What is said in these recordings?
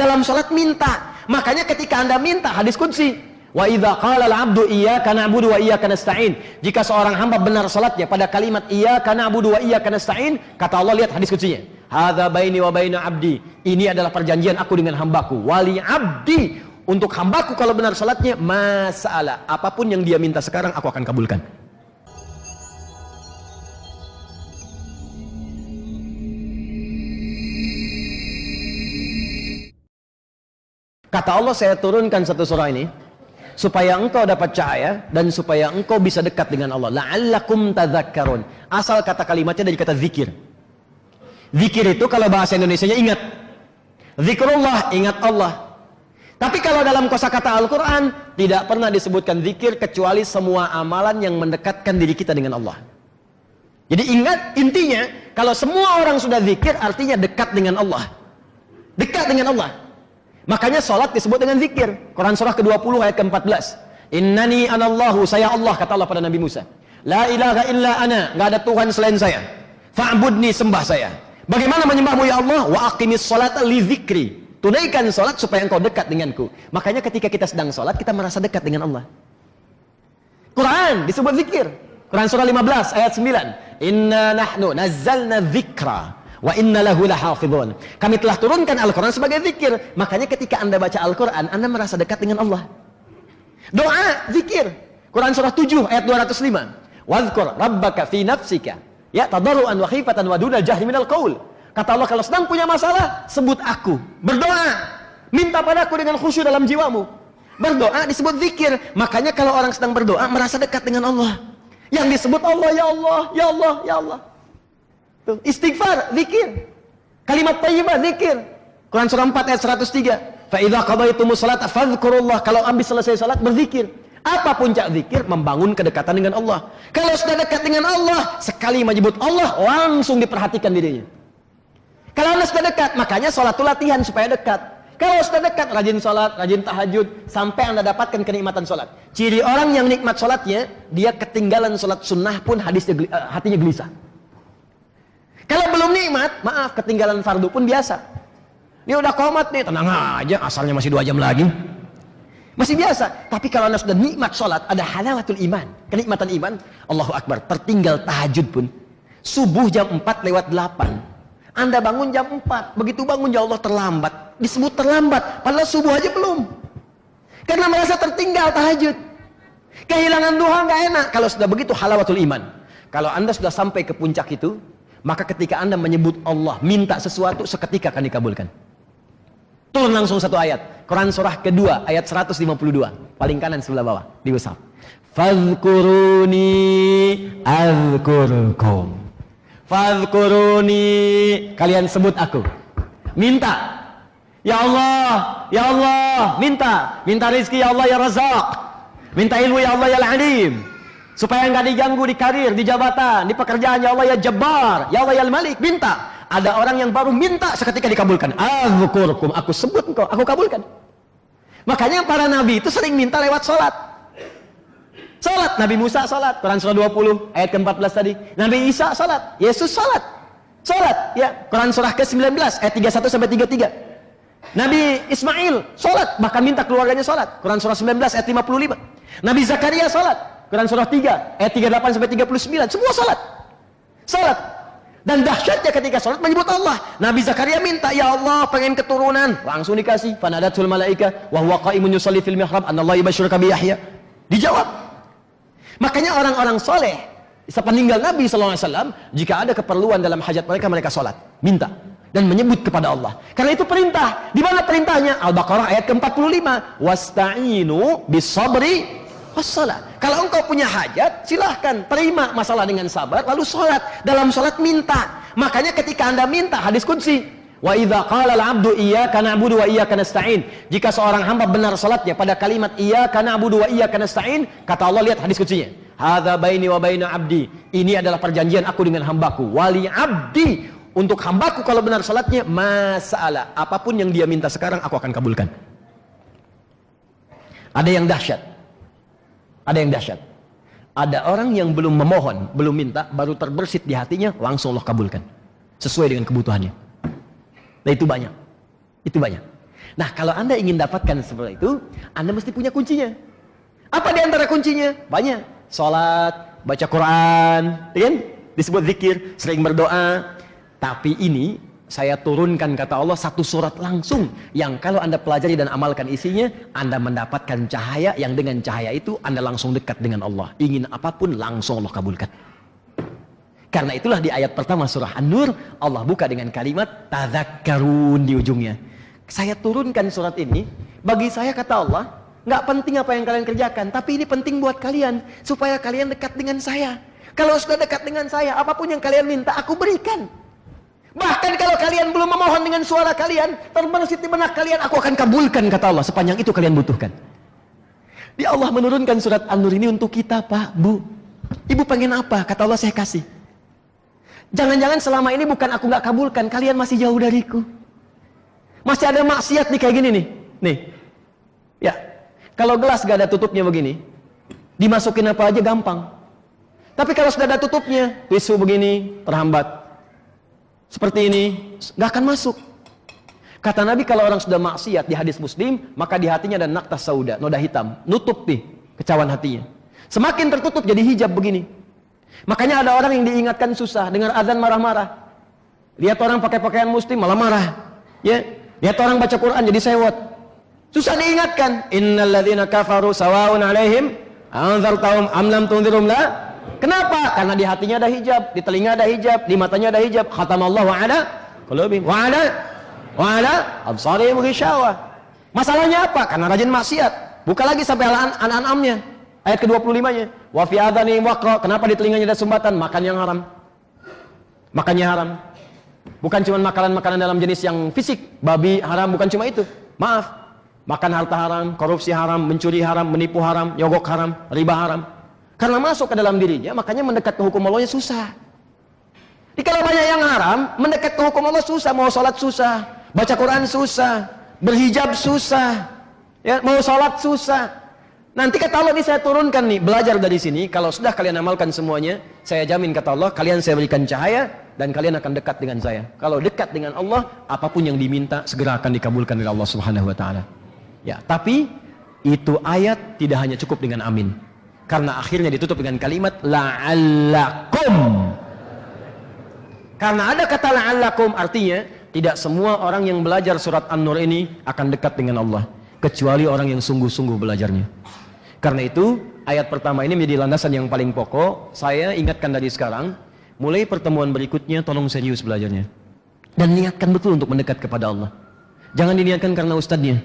Dalam sholat minta. Makanya ketika Anda minta, hadis qudsi, wa idza qala al-'abdu iyyaka na'budu wa iyyaka nasta'in. Jika seorang hamba benar salatnya pada kalimat iyyaka na'budu wa iyyaka nasta'in, kata Allah, lihat hadis qudsiynya. Hadza baini wa baina 'abdi. Ini adalah perjanjian aku dengan hambaku. Wali 'abdi, untuk hambaku kalau benar salatnya, masalah apapun yang dia minta sekarang aku akan kabulkan. Kata Allah, saya turunkan satu surah ini supaya engkau dapat cahaya dan supaya engkau bisa dekat dengan Allah. La'allakum tadzakkarun. Asal kata kalimatnya dari kata zikir. Zikir itu kalau bahasa Indonesianya ingat. Zikrullah, ingat Allah. Tapi kalau dalam kosakata Al-Quran tidak pernah disebutkan zikir kecuali semua amalan yang mendekatkan diri kita dengan Allah. Jadi ingat, intinya kalau semua orang sudah zikir artinya dekat dengan Allah. Dekat dengan Allah. Makanya sholat disebut dengan zikir. Quran surah ke-20 ayat ke-14. Innani anallahu, saya Allah, kata Allah pada Nabi Musa. La ilaha illa ana, nggak ada Tuhan selain saya. Fa'budni, sembah saya. Bagaimana menyembahmu ya Allah? Wa aqimis sholata li zikri. Tunaikan sholat supaya engkau dekat denganku. Makanya ketika kita sedang sholat, kita merasa dekat dengan Allah. Quran disebut zikir. Quran surah 15 ayat 9. Inna nahnu nazzalna dzikra wa inna lahu lahafidhun. Kami telah turunkan Al-Quran sebagai zikir. Makanya ketika Anda baca Al-Quran, Anda merasa dekat dengan Allah. Doa, zikir. Quran surah 7 ayat 205. Wadhkur rabbaka fi nafsika ya tadarruan wa khifatan wa dunal jahri minal qaul. Kata Allah, kalau sedang punya masalah, sebut aku. Berdoa, minta padaku dengan khusyuk dalam jiwamu. Berdoa disebut zikir. Makanya kalau orang sedang berdoa merasa dekat dengan Allah. Yang disebut Allah, ya Allah, ya Allah, ya Allah. Istighfar, zikir. Kalimat thayyibah, zikir. Quran surah 4 ayat 103. Fa idza qadaytumus salata fadhkurullah. Kalau habis selesai salat berzikir. Apa puncak zikir? Membangun kedekatan dengan Allah. Kalau sudah dekat dengan Allah, sekali menyebut Allah langsung diperhatikan dirinya. Kalau Anda sudah dekat, makanya salat itu latihan supaya dekat. Kalau sudah dekat, rajin salat, rajin tahajud, sampai Anda dapatkan kenikmatan salat. Ciri orang yang nikmat salatnya, dia ketinggalan salat sunnah pun hatinya gelisah. Kalau belum nikmat, maaf, ketinggalan fardu pun biasa. Ini udah qomat nih, tenang aja, asalnya masih 2 jam lagi. Masih biasa. Tapi kalau Anda sudah nikmat sholat, ada halawatul iman, kenikmatan iman, Allahu Akbar, tertinggal tahajud pun. Subuh jam 4 lewat 8. Anda bangun jam 4, begitu bangun ya Allah terlambat. Disebut terlambat, padahal subuh aja belum. Karena merasa tertinggal tahajud. Kehilangan duha nggak enak. Kalau sudah begitu halawatul iman. Kalau Anda sudah sampai ke puncak itu, maka ketika Anda menyebut Allah, minta sesuatu, seketika akan dikabulkan. Turun langsung satu ayat. Quran surah kedua, ayat 152. Paling kanan sebelah bawah, di WhatsApp. Fadhkuruni azkurkum. Fadhkuruni, kalian sebut aku. Minta. Ya Allah, ya Allah, minta. Minta rezeki ya Allah ya Razak. Minta ilmu ya Allah ya Al-Alim. Supaya enggak diganggu di karir, di jabatan, di pekerjaan, ya Allah ya Jabbar, ya Allah ya Al-Malik, minta. Ada orang yang baru minta seketika dikabulkan. Azkurkum, aku sebut engkau, aku kabulkan. Makanya para nabi itu sering minta lewat sholat. Sholat, Nabi Musa sholat, Quran surah 20 ayat ke-14 tadi. Nabi Isa sholat, Yesus sholat. Sholat, ya, Quran surah ke-19 ayat 31 sampai 33. Nabi Ismail sholat, bahkan minta keluarganya sholat, Quran surah 19 ayat 55. Nabi Zakaria sholat, Quran surah 3 ayat 38 sampai 39. Semua sholat. Sholat. Dan dahsyatnya ketika sholat menyebut Allah. Nabi Zakaria minta, ya Allah pengen keturunan, langsung dikasih. Fanadatul malaika wa huwa qaimun yusalli fil mihrab anallahu yubashshiruka bi Yahya. Dijawab. Makanya orang-orang soleh sepeninggal Nabi SAW, jika ada keperluan dalam hajat mereka, mereka sholat, minta dan menyebut kepada Allah. Karena itu perintah. Di mana perintahnya? Al-Baqarah ayat ke-45. Wasta'inu bis-sabri was-shalah. Kalau engkau punya hajat, silahkan terima masalah dengan sabar, lalu sholat. Dalam sholat minta. Makanya ketika Anda minta, hadis qudsi, wa idza qala al-'abdu iyyaka na'budu wa iyyaka nasta'in. Jika seorang hamba benar salatnya pada kalimat iyyaka na'budu wa iyyaka nasta'in, kata Allah, lihat hadis qudsiynya. Hadza baini wa baina 'abdi. Ini adalah perjanjian aku dengan hambaku. Wali 'abdi, untuk hambaku kalau benar salatnya, masalah apapun yang dia minta sekarang aku akan kabulkan. Ada yang dahsyat. Ada yang dahsyat. Ada orang yang belum memohon, belum minta, baru terbersit di hatinya, langsung Allah kabulkan. Sesuai dengan kebutuhannya. Nah itu banyak. Itu banyak. Nah, kalau Anda ingin dapatkan seperti itu, Anda mesti punya kuncinya. Apa di antara kuncinya? Banyak. Salat, baca Quran, kan? Disebut zikir, sering berdoa. Tapi ini saya turunkan kata Allah satu surat langsung yang kalau Anda pelajari dan amalkan isinya, Anda mendapatkan cahaya yang dengan cahaya itu Anda langsung dekat dengan Allah. Ingin apapun langsung Allah kabulkan. Karena itulah di ayat pertama surah An-Nur Allah buka dengan kalimat tadzakkarun di ujungnya. Saya turunkan surat ini bagi saya kata Allah, nggak penting apa yang kalian kerjakan, tapi ini penting buat kalian supaya kalian dekat dengan saya. Kalau sudah dekat dengan saya, apapun yang kalian minta aku berikan. Bahkan kalau kalian belum memohon dengan suara kalian, terbersit di benak kalian, aku akan kabulkan kata Allah sepanjang itu kalian butuhkan. Di Allah menurunkan surat An-Nur ini untuk kita, Pak, Bu. Ibu pengen apa? Kata Allah saya kasih. Jangan-jangan selama ini bukan aku nggak kabulkan, kalian masih jauh dariku. Masih ada maksiat nih kayak gini nih. Nih. Ya. Kalau gelas gak ada tutupnya begini, dimasukin apa aja gampang. Tapi kalau sudah ada tutupnya, tisu begini terhambat. Seperti ini, gak akan masuk. Kata Nabi kalau orang sudah maksiat di hadis Muslim, maka di hatinya ada naktas sauda, noda hitam, nutup nih kecawan hatinya. Semakin tertutup jadi hijab begini. Makanya ada orang yang diingatkan susah, dengar azan marah-marah. Lihat orang pakai pakaian muslim malah marah. Ya, lihat orang baca Quran jadi sewot. Susah diingatkan. Innal ladzina kafaru sawaun 'alaihim anzartahum am lam tunzirum la. Kenapa? Karena di hatinya ada hijab, di telinga ada hijab, di matanya ada hijab. Khatamallahu 'ala qulubihim wa 'ala absarihim ghishawah. Masalahnya apa? Karena rajin maksiat. Buka lagi sampai An-An'amnya. Ayat ke-25-nya. Wa fi adhanihim waqra. Kenapa di telinganya ada sumbatan? Makan yang haram. Makannya haram. Bukan cuma makanan-makanan dalam jenis yang fisik, babi haram, bukan cuma itu. Maaf. Makan harta haram, korupsi haram, mencuri haram, menipu haram, nyogok haram, riba haram. Karena masuk ke dalam dirinya, makanya mendekat ke hukum Allahnya susah. Jadi kalau banyak yang haram, mendekat ke hukum Allah susah. Mau sholat susah, baca Quran susah, berhijab susah, ya, mau sholat susah. Nanti kata Allah ini saya turunkan nih, belajar dari sini. Kalau sudah kalian amalkan semuanya, saya jamin kata Allah, kalian saya berikan cahaya dan kalian akan dekat dengan saya. Kalau dekat dengan Allah, apapun yang diminta segera akan dikabulkan oleh Allah Subhanahu wa taala. Ya, tapi itu ayat tidak hanya cukup dengan amin. Karena akhirnya ditutup dengan kalimat la'allakum. Karena ada kata la'allakum artinya tidak semua orang yang belajar surat An-Nur ini akan dekat dengan Allah, kecuali orang yang sungguh-sungguh belajarnya. Karena itu ayat pertama ini menjadi landasan yang paling pokok. Saya ingatkan dari sekarang, mulai pertemuan berikutnya tolong serius belajarnya dan niatkan betul untuk mendekat kepada Allah. Jangan diniatkan karena ustadznya,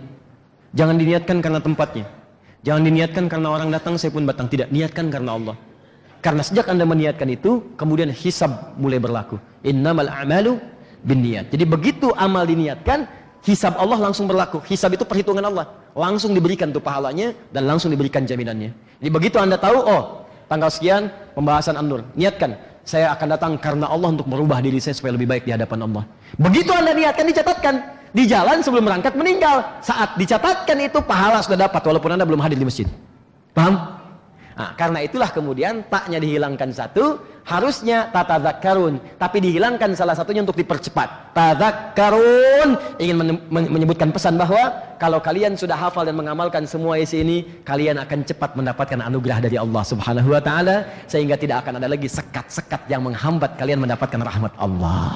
jangan diniatkan karena tempatnya, jangan diniatkan karena orang datang saya pun datang. Tidak, niatkan karena Allah. Karena sejak Anda meniatkan itu, kemudian hisab mulai berlaku. Innamal a'malu binniyat. Jadi begitu amal diniatkan, hisab Allah langsung berlaku. Hisab itu perhitungan Allah, langsung diberikan tuh pahalanya dan langsung diberikan jaminannya. Jadi begitu Anda tahu, oh tanggal sekian pembahasan An-Nur, niatkan saya akan datang karena Allah untuk merubah diri saya supaya lebih baik di hadapan Allah. Begitu Anda niatkan, dicatatkan di jalan sebelum berangkat meninggal. Saat dicatatkan itu pahala sudah dapat walaupun Anda belum hadir di masjid. Paham? Nah, karena itulah kemudian taknya dihilangkan satu, harusnya tatadzakkarun, tapi dihilangkan salah satunya untuk dipercepat. Tadzakkarun ingin menyebutkan pesan bahwa kalau kalian sudah hafal dan mengamalkan semua isi ini, kalian akan cepat mendapatkan anugerah dari Allah Subhanahu wa taala, sehingga tidak akan ada lagi sekat-sekat yang menghambat kalian mendapatkan rahmat Allah.